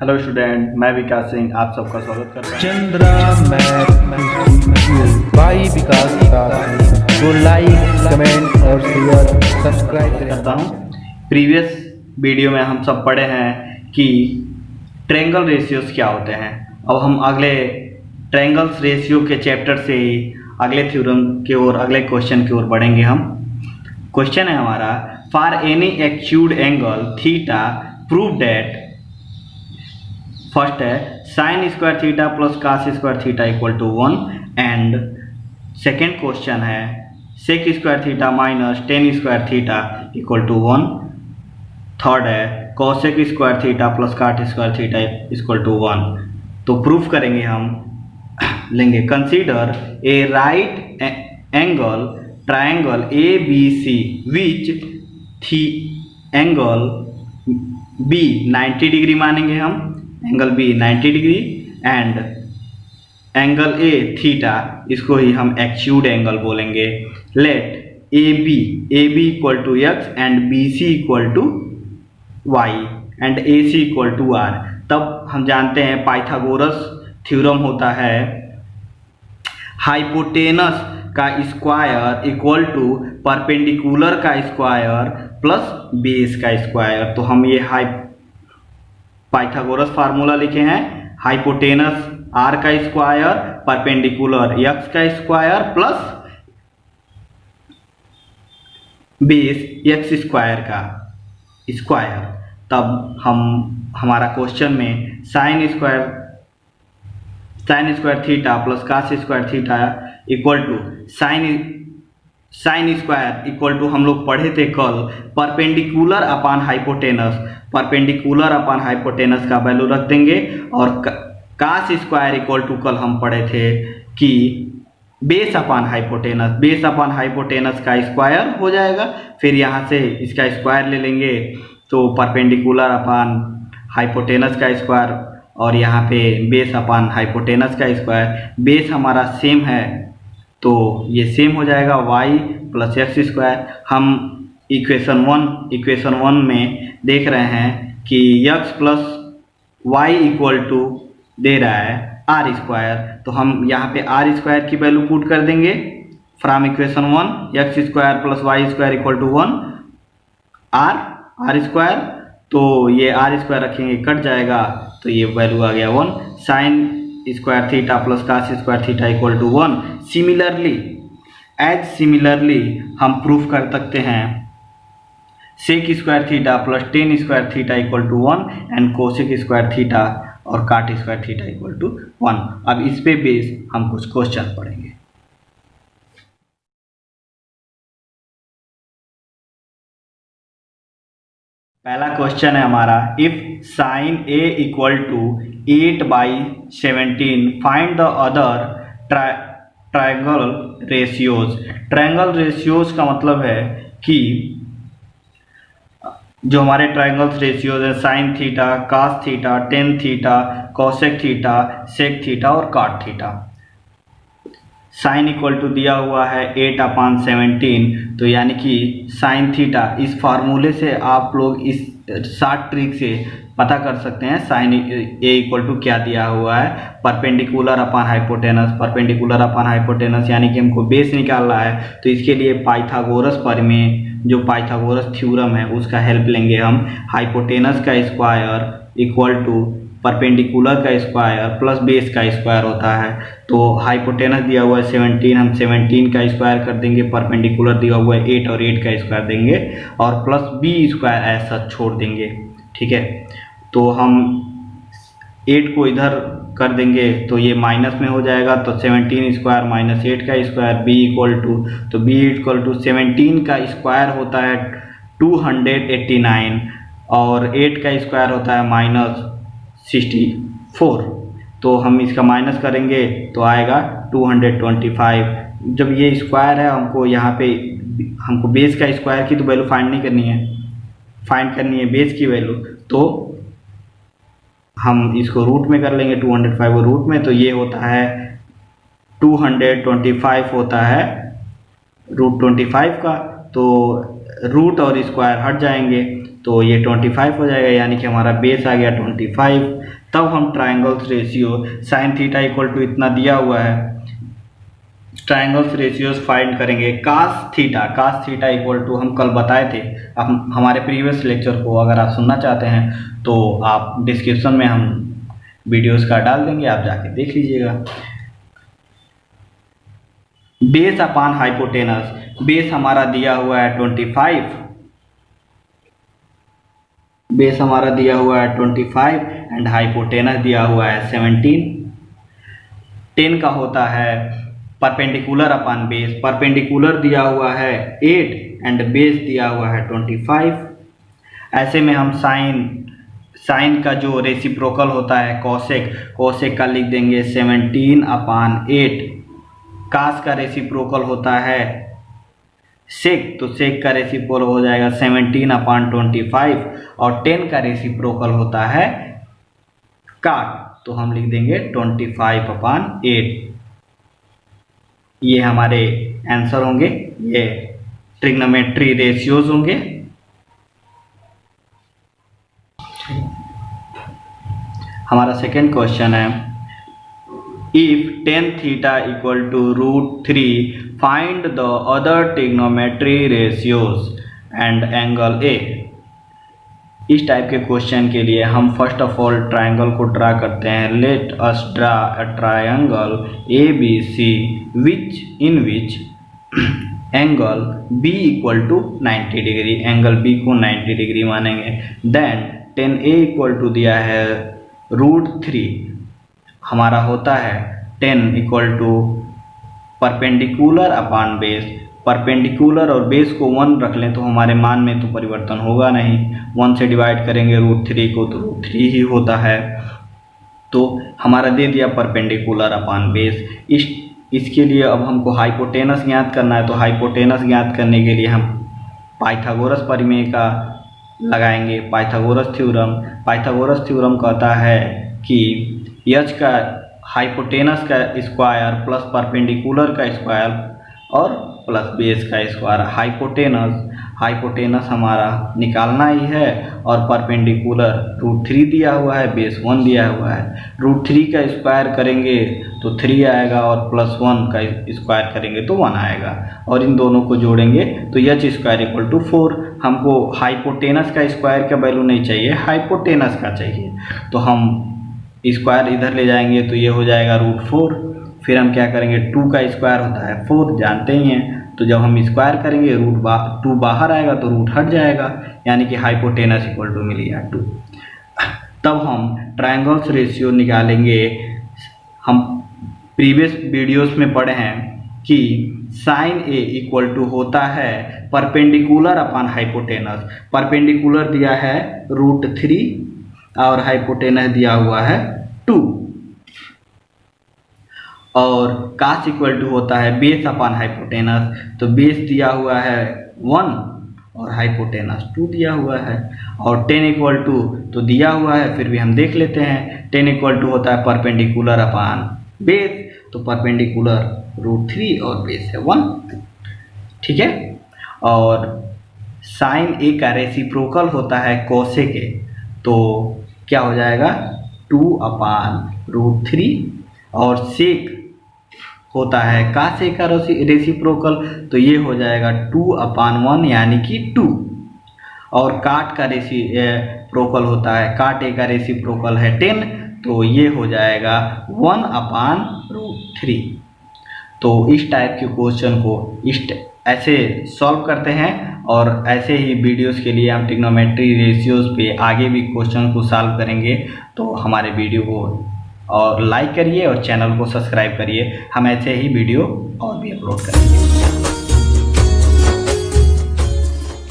Hello student, मैं विकास सिंह आप सबका स्वागत करता हूँ। चंद्रा मैथ बाई विकास तो लाइक कमेंट और शेयर सब्सक्राइब करता हूँ। प्रीवियस वीडियो में हम सब पढ़े हैं कि ट्रायंगल रेशियोज क्या होते हैं। अब हम अगले ट्रायंगल्स रेशियो के चैप्टर से अगले थ्योरम की ओर, अगले क्वेश्चन की ओर बढ़ेंगे। हम क्वेश्चन है हमारा, for any acute angle theta prove that. First है sine square theta plus cos square theta equal to 1 and second question है sec square theta minus tan square theta equal to 1। Third है cosec square theta plus cot square theta equal to 1। तो proof करेंगे, हम लेंगे consider a right angle triangle A B C which the angle B 90 degree मानेंगे हम, angle B 90 degree and angle A theta, इसको ही हम एक्यूट एंगल बोलेंगे। Let A B equal to X and B C equal to Y and A C equal to R. तब हम जानते हैं पाइथागोरस थ्योरम होता है हाइपोटेनस का स्क्वायर इक्वल टू परपेंडिकुलर का स्क्वायर प्लस बेस का स्क्वायर। तो हम ये पाइथागोरस फार्मूला लिखे हैं, हाइपोटेनस आर का स्क्वायर परपेंडिकुलर एक्स का square plus base X square का स्क्वायर। तब हम हमारा क्वेश्चन में sine square theta plus cos square theta equal to sine square equal to हम लोग पढ़े थे कल perpendicular upon hypotenuse, perpendicular upon hypotenuse का वैल्यू रख देंगे। और कास स्क्वायर इक्वल टू कल हम पढ़े थे कि base upon hypotenuse, base upon hypotenuse का स्क्वायर हो जाएगा। फिर यहाँ से इसका स्क्वायर ले लेंगे तो परपेंडिकुलर अपॉन हाइपोटेनस का स्क्वायर और यहाँ पे बेस अपॉन हाइपोटेनस का स्क्वायर। बेस हमारा सेम है तो ये सेम हो जाएगा y प्लस एक्स स्क्वायर। हम इक्वेशन वन में देख रहे हैं कि x plus y equal to दे रहा है आर स्क्वायर, तो हम यहाँ पे आर स्क्वायर की वैल्यू पुट कर देंगे from equation 1। X square plus y square equal to 1 are square, तो ये आर स्क्वायर रखेंगे कट जाएगा तो ये वैल्यू आ गया 1। Sine square theta plus cos square theta equal to 1। Similarly हम प्रूफ कर सकते हैं sec square theta plus tan square theta equal to 1 and cosec square theta और cot square theta equal to 1। अब इस पे बेस हम कुछ क्वेश्चन पढ़ेंगे। पहला क्वेश्चन है हमारा, if sine A equal to 8/17 find the other triangle ratios. Triangle ratios का मतलब है कि जो हमारे ट्रायंगल्स रेशियोज है sine theta, cos theta, tan theta, cosec theta, sec theta और cot theta. Sign equal to दिया हुआ है 8/17, तो यानी कि साइन थीटा, इस फार्मूले से आप लोग इस शॉर्ट ट्रिक से पता कर सकते हैं साइन ए इक्वल टू क्या दिया हुआ है, perpendicular upon hypotenuse. Perpendicular upon hypotenuse यानी कि हमको बेस निकालना है, तो इसके लिए पाइथागोरस प्रमेय, जो पाइथागोरस थ्योरम है उसका हेल्प लेंगे हम। हाइपोटेनस का स्क्वायर इक्वल टू परपेंडिकुलर का स्क्वायर प्लस बेस का स्क्वायर होता है। तो हाइपोटेनस दिया हुआ है 17, हम 17 का स्क्वायर कर देंगे, परपेंडिकुलर दिया हुआ है 8 और 8 का स्क्वायर देंगे और प्लस बी स्क्वायर ऐसा छोड़ देंगे। ठीक है, तो हम 8 को इधर कर देंगे तो ये माइनस में हो जाएगा, तो 17 स्क्वायर माइनस 8 का स्क्वायर बी इक्वल टू, तो बी इक्वल टू 17 का स्क्वायर होता है 289 और 8 का स्क्वायर होता है माइनस 64। तो हम इसका माइनस करेंगे तो आएगा 225। जब ये स्क्वायर है, हमको यहाँ पे हमको बेस का स्क्वायर की तो वैल्यू फाइंड नहीं करनी है, फाइंड करनी है बेस की वैल्यू, तो हम इसको रूट में कर लेंगे 205 रूट में, तो ये होता है 225 होता है रूट 25 का, तो रूट और स्क्वायर हट जाएंगे तो तो ये 25 हो जाएगा, यानी कि हमारा बेस आ गया 25। तब हम triangles ratio sine theta equal to इतना दिया हुआ है, ट्रायंगल्स रेशियोज फाइंड करेंगे। कास थीटा इक्वल टू हम कल बताए थे, आप हमारे प्रीवियस लेक्चर को अगर आप सुनना चाहते हैं तो आप डिस्क्रिप्शन में हम वीडियोस का डाल देंगे, आप जाके देख लीजिएगा। बेस अपान हाइपोटेनस, बेस हमारा दिया हुआ है 25, बेस हमारा दिया हुआ है 25 एंड हाइपोटेनस दिया हुआ है 17। 10 का होता है परपेंडिकुलर अपान बेस, परपेंडिकुलर दिया हुआ है 8 एंड बेस दिया हुआ है 25। ऐसे में हम साइन का जो रेसिप्रोकल होता है कोसेक का लिख देंगे 17/8। कास का रेसिप्रोकल होता है सेक, तो सेक का रेसिप्रोकल हो जाएगा 17/25 और 10 का रेसिप्रोकल होता है काट, तो हम लिख देंगे 25/8। ये हमारे आंसर होंगे, ये ट्रिग्नोमेट्री रेशियोज होंगे। हमारा सेकेंड क्वेश्चन है, if tan theta equal to √3 find the other trigonometry ratios and angle A. इस टाइप के क्वेश्चन के लिए हम फर्स्ट ऑफ ऑल ट्रायंगल को ड्रा करते हैं। Let us draw a triangle ABC in which angle B equal to 90 degree, angle B को 90 degree मानेंगे। Then tan A equal to दिया है √3, हमारा होता है 10 equal to perpendicular upon base, perpendicular और बेस को 1 रख लें तो हमारे मान में तो परिवर्तन होगा नहीं, 1 से डिवाइड करेंगे √3 को तो √3 ही होता है। तो हमारा दे दिया परपेंडिकुलर अपान बेस। इसके लिए अब हमको हाइपोटेनस ज्ञात करना है, तो हाइपोटेनस ज्ञात करने के लिए हम पाइथागोरस प्रमेय का लगाएंगे, पाइथागोरस थ्योरम कहता है कि h का हाइपोटेनस का स्क्वायर प्लस परपेंडिकुलर का स्क्वायर और प्लस बेस का स्क्वायर। हाइपोटेनस हमारा निकालना ही है और परपेंडिकुलर √3 दिया हुआ है, बेस 1 दिया हुआ है। √3 का स्क्वायर करेंगे तो 3 आएगा और प्लस 1 का स्क्वायर करेंगे तो 1 आएगा, और इन दोनों को जोड़ेंगे तो h स्क्वायर इक्वल टू 4। हमको हाइपोटेनस का स्क्वायर का वैल्यू नहीं चाहिए, हाइपोटेनस का चाहिए, तो हम स्क्वायर इधर ले जाएंगे तो ये हो जाएगा √4। फिर हम क्या करेंगे, 2 का स्क्वायर होता है 4, जानते ही हैं, तो जब हम स्क्वायर करेंगे √2 बाहर आएगा तो रूट हट जाएगा, यानी कि हाइपोटेनस इक्वल टू मिल गया 2। तब हम ट्रायंगल्स रेशियो निकालेंगे। हम प्रीवियस वीडियोस में पढ़े हैं कि साइन A इक्वल टू होता है परपेंडिकुलर अपान हाइपोटेनस। परपेंडिकुलर दिया है √3 और हाइपोटेनस दिया हुआ है 2, और कास इक्वल टू होता है बेस अपान हाइपोटेनस, तो बेस दिया हुआ है 1 और हाइपोटेनस 2 दिया हुआ है, और 10 इक्वल टू तो दिया हुआ है, फिर भी हम देख लेते हैं। 10 इक्वल टू होता है परपेंडिकुलर अपान बेस, तो परपेंडिकुलर √3 और बेस है 1, ठीक है। और साइन A का रेसिप्रोकल होता है कोसेक A, तो क्या हो जाएगा 2/√3, और सेक होता है कास A का रेसिप्रोकल, तो ये हो जाएगा 2/1 यानी कि 2, और काट का रेसिप्रोकल होता है, काट A का रेसिप्रोकल है 10, तो ये हो जाएगा 1/√3। तो इस टाइप के क्वेश्चन को ऐसे सॉल्व करते हैं, और ऐसे ही वीडियोस के लिए हम ट्रिग्नोमेट्री रेशियोज पे आगे भी क्वेश्चन को सॉल्व करेंगे। तो हमारे वीडियो को और लाइक करिए और चैनल को सब्सक्राइब करिए, हम ऐसे ही वीडियो और भी अपलोड करेंगे।